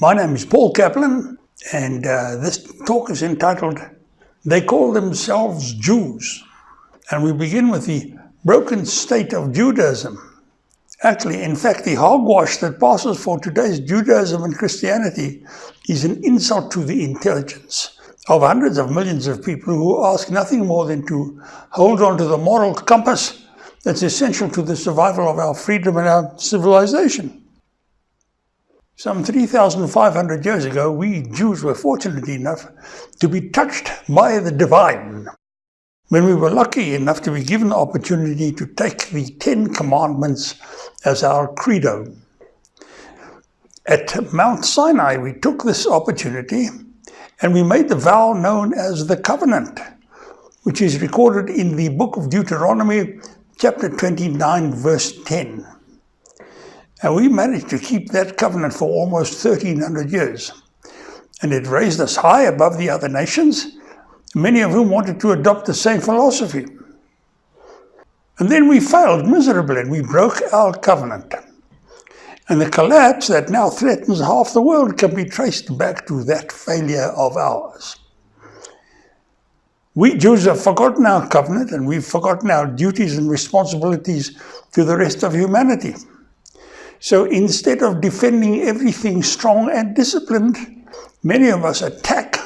My name is Paul Kaplan, and this talk is entitled, They Call Themselves Jews. And we begin with the broken state of Judaism. Actually, in fact, the hogwash that passes for today's Judaism and Christianity is an insult to the intelligence of hundreds of millions of people who ask nothing more than to hold on to the moral compass that's essential to the survival of our freedom and our civilization. Some 3,500 years ago, we Jews were fortunate enough to be touched by the divine when we were lucky enough to be given the opportunity to take the 10 Commandments as our credo. At Mount Sinai, we took this opportunity and we made the vow known as the covenant, which is recorded in the book of Deuteronomy, chapter 29, verse 10. And we managed to keep that covenant for almost 1,300 years. And it raised us high above the other nations, many of whom wanted to adopt the same philosophy. And then we failed miserably and we broke our covenant. And the collapse that now threatens half the world can be traced back to that failure of ours. We Jews have forgotten our covenant and we've forgotten our duties and responsibilities to the rest of humanity. So instead of defending everything strong and disciplined, many of us attack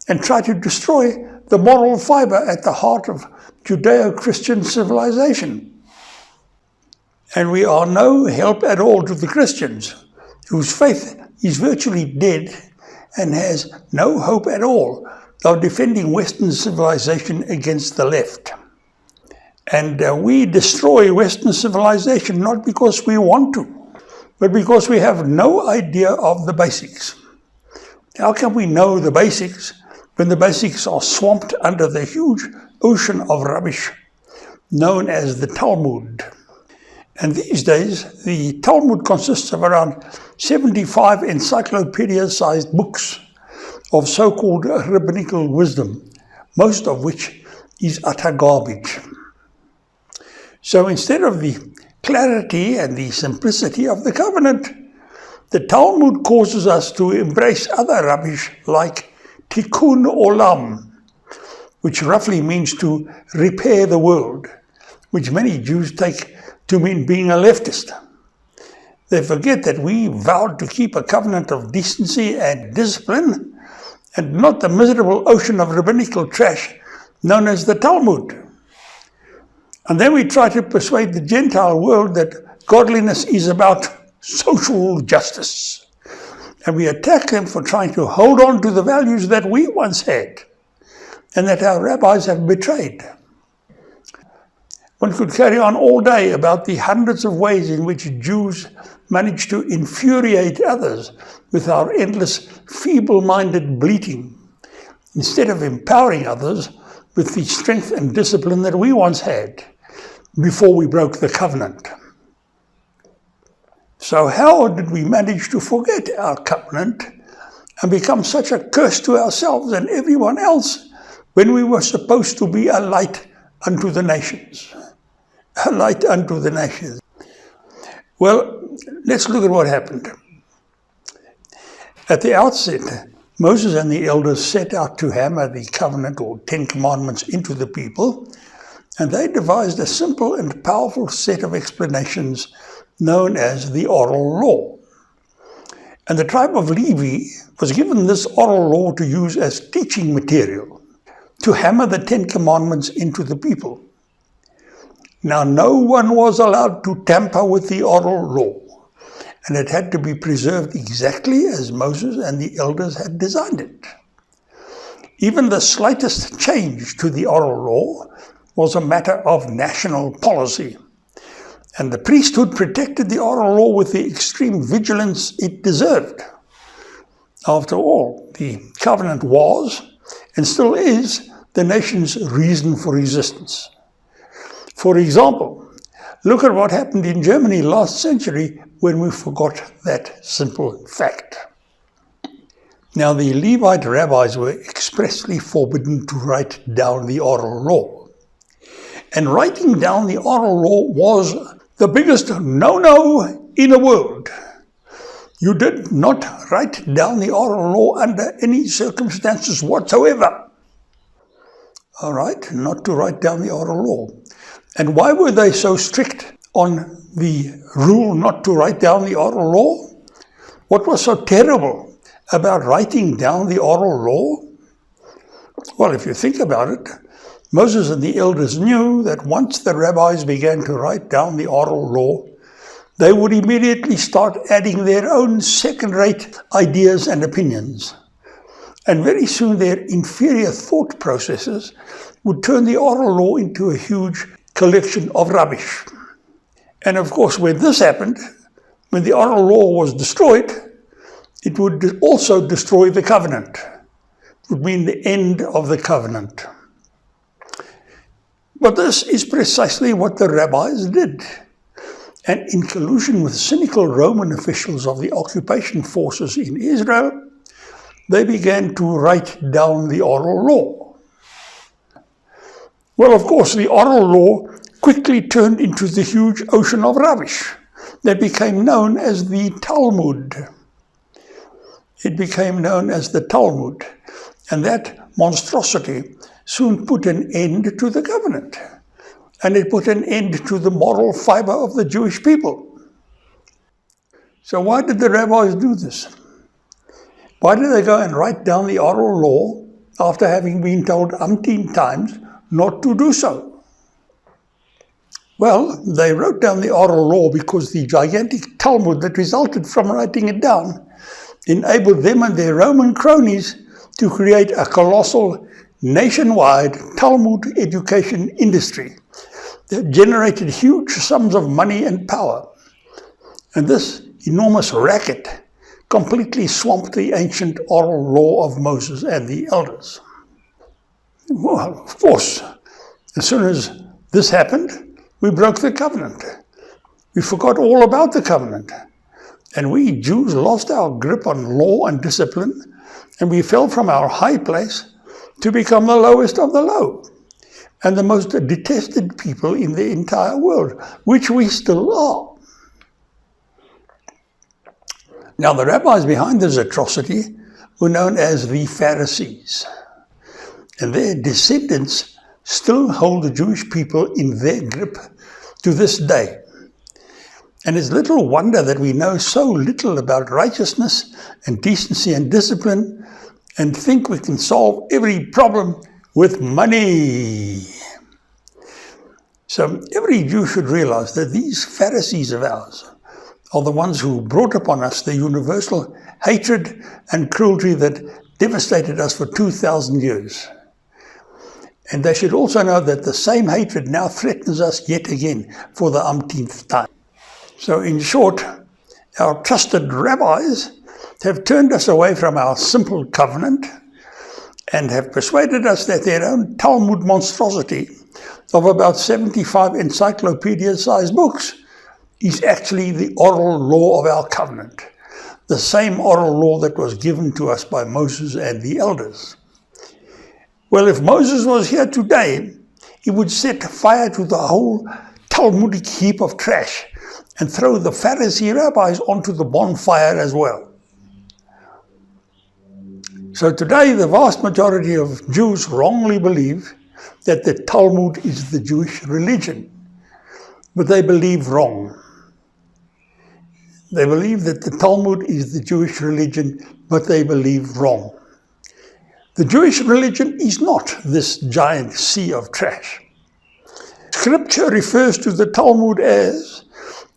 and try to destroy the moral fiber at the heart of Judeo-Christian civilization. And we are no help at all to the Christians, whose faith is virtually dead and has no hope at all of defending Western civilization against the left. And we destroy Western civilization not because we want to, but because we have no idea of the basics. How can we know the basics when the basics are swamped under the huge ocean of rubbish known as the Talmud? And these days, the Talmud consists of around 75 encyclopedia-sized books of so-called rabbinical wisdom, most of which is utter garbage. So instead of the clarity and the simplicity of the covenant, the Talmud causes us to embrace other rubbish like tikkun olam, which roughly means to repair the world, which many Jews take to mean being a leftist. They forget that we vowed to keep a covenant of decency and discipline and not the miserable ocean of rabbinical trash known as the Talmud. And then we try to persuade the Gentile world that godliness is about social justice. And we attack them for trying to hold on to the values that we once had and that our rabbis have betrayed. One could carry on all day about the hundreds of ways in which Jews manage to infuriate others with our endless feeble-minded bleating, instead of empowering others with the strength and discipline that we once had before we broke the covenant. So how did we manage to forget our covenant and become such a curse to ourselves and everyone else when we were supposed to be a light unto the nations? A light unto the nations. Well, let's look at what happened. At the outset, Moses and the elders set out to hammer the covenant or 10 commandments into the people, and they devised a simple and powerful set of explanations known as the oral law. And the tribe of Levi was given this oral law to use as teaching material to hammer the 10 commandments into the people. Now, no one was allowed to tamper with the oral law, and it had to be preserved exactly as Moses and the elders had designed it. Even the slightest change to the oral law was a matter of national policy, and the priesthood protected the oral law with the extreme vigilance it deserved. After all, the covenant was, and still is, the nation's reason for resistance. For example, look at what happened in Germany last century when we forgot that simple fact. Now, the Levite rabbis were expressly forbidden to write down the oral law. And writing down the oral law was the biggest no-no in the world. You did not write down the oral law under any circumstances whatsoever. All right, not to write down the oral law. And why were they so strict on the rule not to write down the oral law? What was so terrible about writing down the oral law? Well, if you think about it, Moses and the elders knew that once the rabbis began to write down the oral law, they would immediately start adding their own second-rate ideas and opinions. And very soon their inferior thought processes would turn the oral law into a huge collection of rubbish. And of course, when this happened, when the oral law was destroyed, it would also destroy the covenant. It would mean the end of the covenant. But this is precisely what the rabbis did. And in collusion with cynical Roman officials of the occupation forces in Israel, they began to write down the oral law. Well, of course, the oral law quickly turned into the huge ocean of rubbish that became known as the Talmud. It became known as the Talmud, and that monstrosity soon put an end to the covenant, and it put an end to the moral fiber of the Jewish people. So why did the rabbis do this? Why did they go and write down the oral law after having been told umpteen times not to do so? Well, they wrote down the oral law because the gigantic Talmud that resulted from writing it down enabled them and their Roman cronies to create a colossal nationwide Talmud education industry that generated huge sums of money and power. And this enormous racket completely swamped the ancient oral law of Moses and the elders. Well, of course, as soon as this happened, we broke the covenant. We forgot all about the covenant. And we Jews lost our grip on law and discipline, and we fell from our high place to become the lowest of the low, and the most detested people in the entire world, which we still are. Now, the rabbis behind this atrocity were known as the Pharisees, and their descendants still hold the Jewish people in their grip to this day. And it's little wonder that we know so little about righteousness and decency and discipline and think we can solve every problem with money. So every Jew should realize that these Pharisees of ours are the ones who brought upon us the universal hatred and cruelty that devastated us for 2,000 years. And they should also know that the same hatred now threatens us yet again for the umpteenth time. So in short, our trusted rabbis have turned us away from our simple covenant and have persuaded us that their own Talmud monstrosity of about 75 encyclopedia-sized books is actually the oral law of our covenant, the same oral law that was given to us by Moses and the elders. Well, if Moses was here today, he would set fire to the whole Talmudic heap of trash and throw the Pharisee rabbis onto the bonfire as well. So today, the vast majority of Jews wrongly believe that the Talmud is the Jewish religion, but they believe wrong. They believe that the Talmud is the Jewish religion, but they believe wrong. The Jewish religion is not this giant sea of trash. Scripture refers to the Talmud as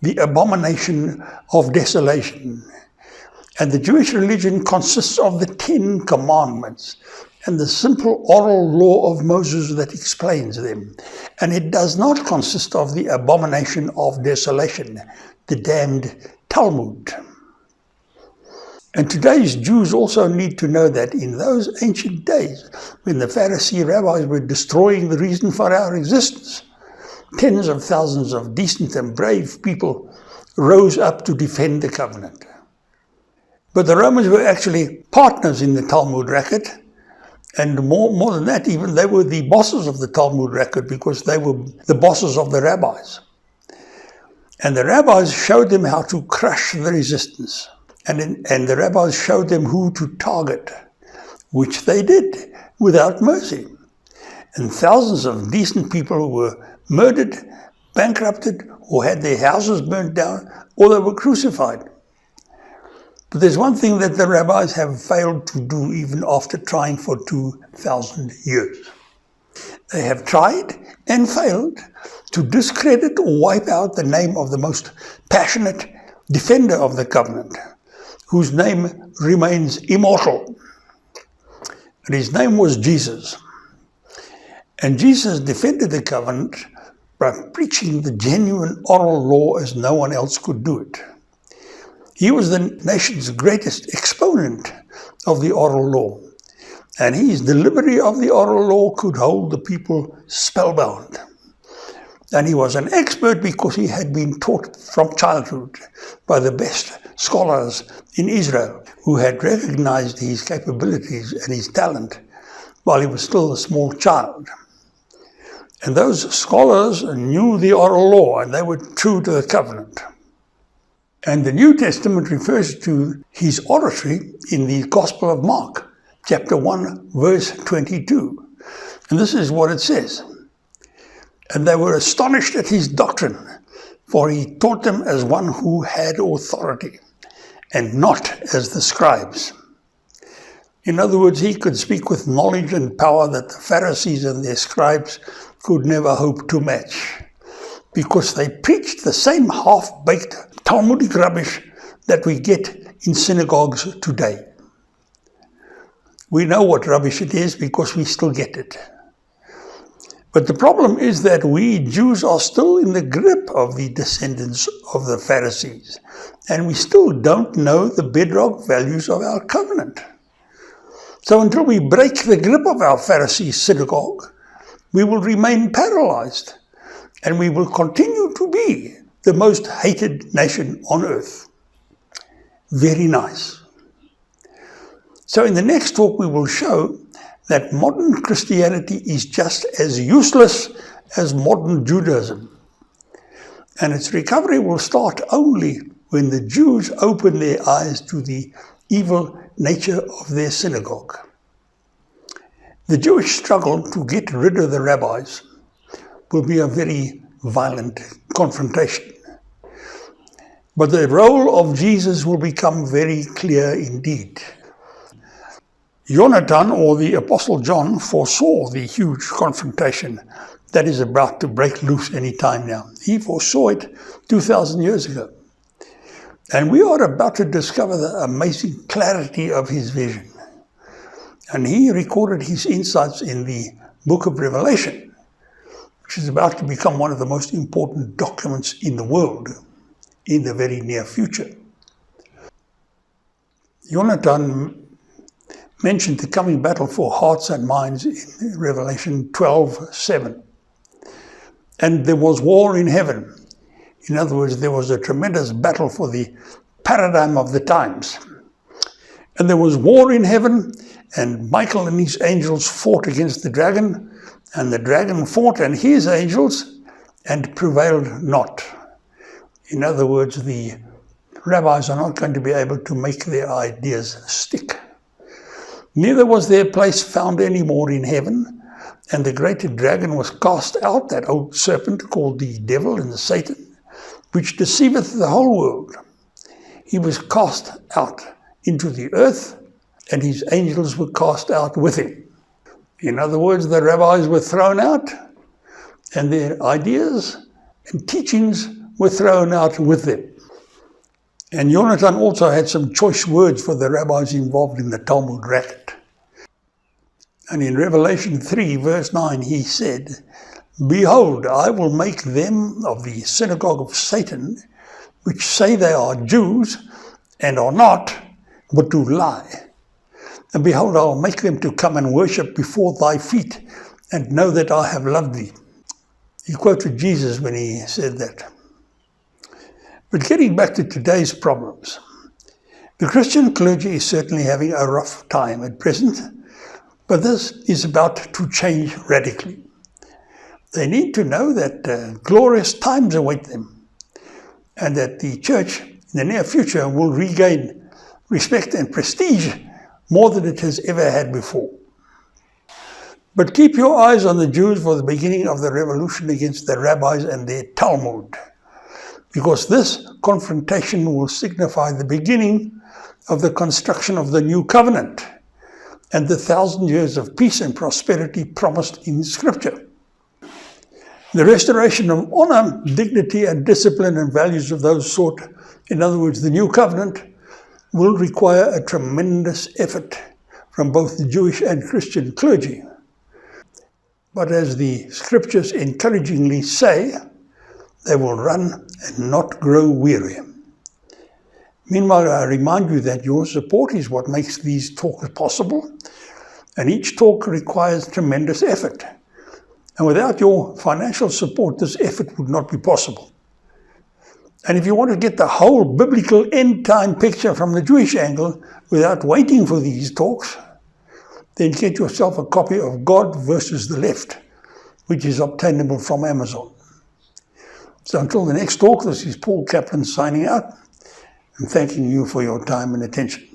the abomination of desolation. And the Jewish religion consists of the 10 commandments and the simple oral law of Moses that explains them. And it does not consist of the abomination of desolation, the damned Talmud. And today's Jews also need to know that in those ancient days, when the Pharisee rabbis were destroying the reason for our existence, tens of thousands of decent and brave people rose up to defend the covenant. But the Romans were actually partners in the Talmud racket, and more than that even, they were the bosses of the Talmud racket because they were the bosses of the rabbis. And the rabbis showed them how to crush the resistance. And the rabbis showed them who to target, which they did without mercy. And thousands of decent people were murdered, bankrupted, or had their houses burnt down, or they were crucified. But there's one thing that the rabbis have failed to do even after trying for 2,000 years. They have tried and failed to discredit or wipe out the name of the most passionate defender of the covenant, whose name remains immortal. And his name was Jesus. And Jesus defended the covenant by preaching the genuine oral law as no one else could do it. He was the nation's greatest exponent of the oral law, and his delivery of the oral law could hold the people spellbound. And he was an expert because he had been taught from childhood by the best scholars in Israel, who had recognized his capabilities and his talent while he was still a small child. And those scholars knew the oral law, and they were true to the covenant. And the New Testament refers to his oratory in the Gospel of Mark, chapter 1, verse 22. And this is what it says. And they were astonished at his doctrine, for he taught them as one who had authority, and not as the scribes. In other words, he could speak with knowledge and power that the Pharisees and their scribes could never hope to match, because they preached the same half-baked Talmudic rubbish that we get in synagogues today. We know what rubbish it is because we still get it. But the problem is that we Jews are still in the grip of the descendants of the Pharisees, and we still don't know the bedrock values of our covenant. So until we break the grip of our Pharisee synagogue, we will remain paralyzed, and we will continue to be the most hated nation on earth. Very nice. So in the next talk we will show that modern Christianity is just as useless as modern Judaism. And its recovery will start only when the Jews open their eyes to the evil nature of their synagogue. The Jewish struggle to get rid of the rabbis will be a very violent confrontation. But the role of Jesus will become very clear indeed. Jonathan, or the Apostle John, foresaw the huge confrontation that is about to break loose any time now. He foresaw it 2,000 years ago. And we are about to discover the amazing clarity of his vision. And he recorded his insights in the book of Revelation, which is about to become one of the most important documents in the world in the very near future. Jonathan mentioned the coming battle for hearts and minds in Revelation 12:7. And there was war in heaven. In other words, there was a tremendous battle for the paradigm of the times. And there was war in heaven, and Michael and his angels fought against the dragon, and the dragon fought and his angels, and prevailed not. In other words, the rabbis are not going to be able to make their ideas stick. Neither was their place found any more in heaven, and the great dragon was cast out, that old serpent called the devil and Satan, which deceiveth the whole world. He was cast out into the earth, and his angels were cast out with him. In other words, the rabbis were thrown out, and their ideas and teachings were thrown out with them. And Jonathan also had some choice words for the rabbis involved in the Talmud racket. And in Revelation 3, verse 9, he said, Behold, I will make them of the synagogue of Satan, which say they are Jews, and are not, but do lie. And behold, I will make them to come and worship before thy feet, and know that I have loved thee. He quoted Jesus when he said that. But getting back to today's problems, the Christian clergy is certainly having a rough time at present, but this is about to change radically. They need to know that glorious times await them, and that the church in the near future will regain respect and prestige more than it has ever had before. But keep your eyes on the Jews for the beginning of the revolution against the rabbis and their Talmud, because this confrontation will signify the beginning of the construction of the new covenant and the 1,000 years of peace and prosperity promised in Scripture. The restoration of honor, dignity, and discipline and values of those sort, in other words, the new covenant, will require a tremendous effort from both the Jewish and Christian clergy. But as the Scriptures encouragingly say, they will run and not grow weary. Meanwhile, I remind you that your support is what makes these talks possible, and each talk requires tremendous effort. And without your financial support, this effort would not be possible. And if you want to get the whole biblical end-time picture from the Jewish angle without waiting for these talks, then get yourself a copy of God versus the Left, which is obtainable from Amazon. So until the next talk, this is Paul Kaplan signing out and thanking you for your time and attention.